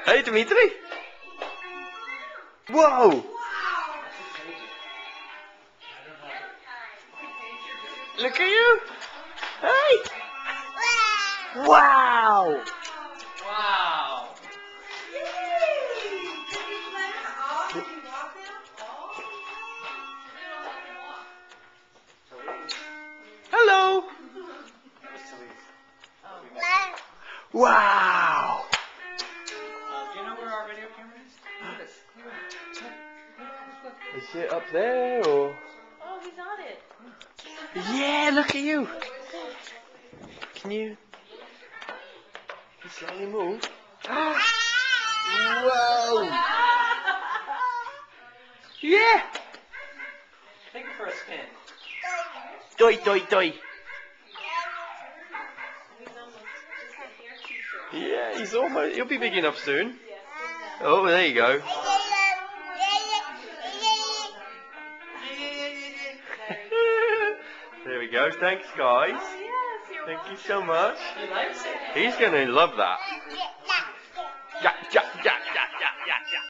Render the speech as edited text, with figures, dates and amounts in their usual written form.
Hey, Dimitri. Whoa. Look at you. Hey. Wow. Wow. Hello. Wow. Do you know where our video camera is? Look at this. Is it up there or? Oh, he's on it. Yeah, look at you. Can you slowly move? Whoa. Yeah. Take it for a spin. Doi, doi, doi. Yeah, he's almost. He'll be big enough soon. Oh, there you go. There we go. Thanks, guys. Thank you so much. He likes it. He's gonna love that. Yeah, yeah, yeah, yeah, yeah, yeah, yeah.